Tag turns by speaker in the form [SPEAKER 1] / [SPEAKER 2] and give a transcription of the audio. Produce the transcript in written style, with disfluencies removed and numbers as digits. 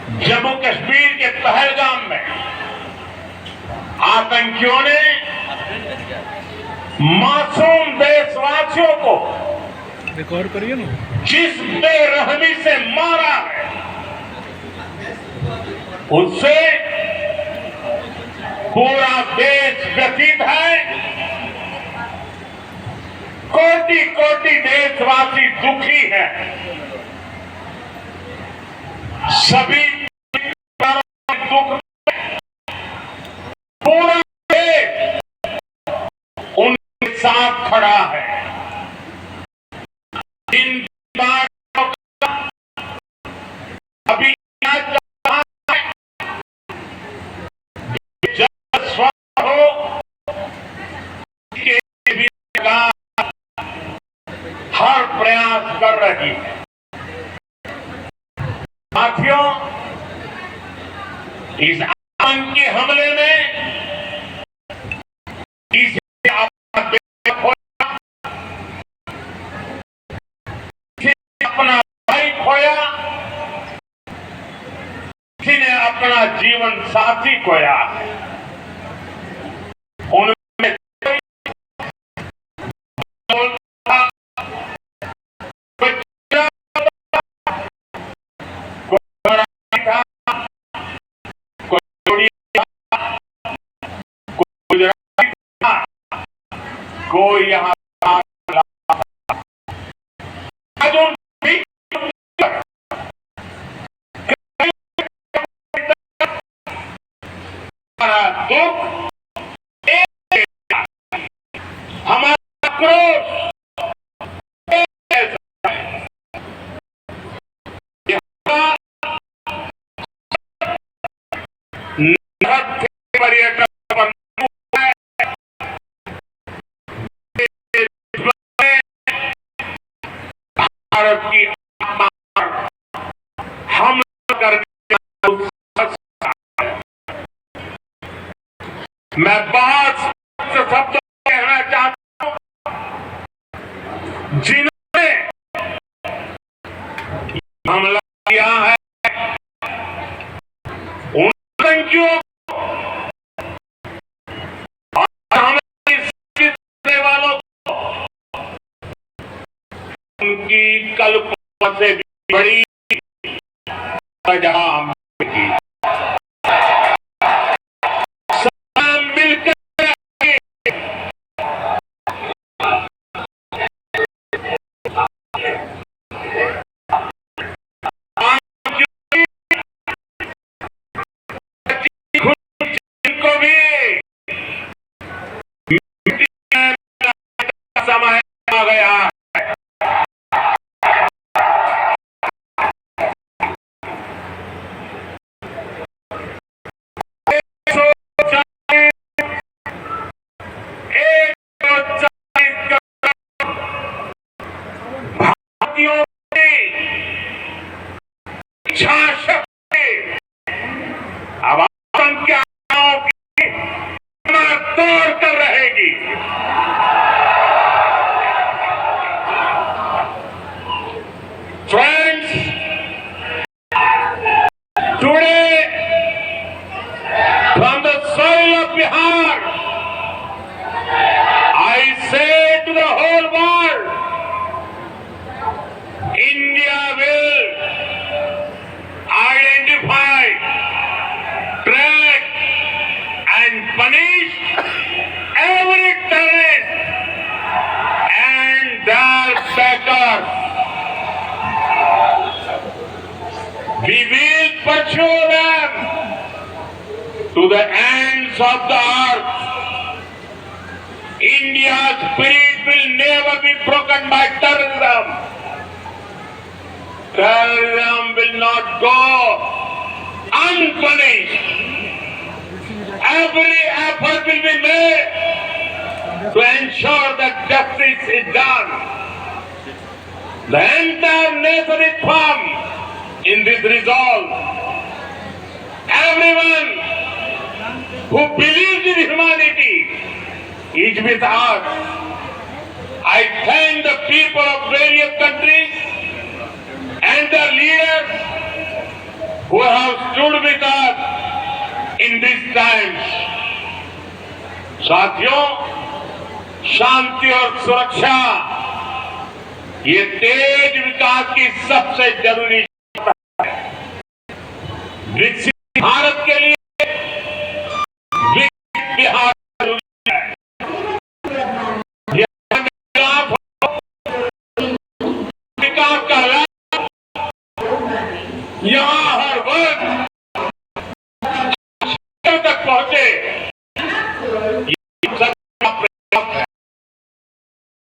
[SPEAKER 1] जम्मू कश्मीर के पहलगाम में आतंकियों ने मासूम देशवासियों को
[SPEAKER 2] रिकॉर्ड करिए ना,
[SPEAKER 1] जिस बेरहमी से मारा है उससे पूरा देश व्यथित है। कोटि कोटि देशवासी दुखी हैं। सभी दुख में पूरा देश उनके साथ खड़ा है। इन बातों का अभी जब स्वस्थ हो के भी हर प्रयास कर रही है। साथियों, इस आतंकी हमले में किसी अपना बेटा खोया, किसी अपना भाई खोया, किसी ने अपना जीवन साथी खोया। उनमें कोई यहां दुख, हमारा क्रोध पर्यटन पर भारत की आत्मा हमला करने का मैं बहुत शब्दों कहना चाहता हूं। जिन्होंने हमला किया है उन आतंकियों वालों को उनकी कल्पना से भी बड़ी सजा मिलेगी। समय आ गया है। भारतीयों की इच्छा शक्ति अब आतंकियों की तोड़ कर रहेगी। Friends, today from the soil of Bihar, I say to the whole world, India will identify, track and punish every terrorist and their backers. We will pursue them to the ends of the earth. India's spirit will never be broken by terrorism. Terrorism will not go unpunished. Every effort will be made to ensure that justice is done. The entire nation is firm in this resolve. Everyone who believes in humanity is with us. I thank the people of various countries and their leaders who have stood with us in these times. साथियों, शांति और सुरक्षा ये तेज विकास की सबसे जरूरी है। विकसित भारत के लिए विकसित बिहार जरूरी है। यह विकास का लक्ष्य यहाँ हर वर्ग तक पहुंचे,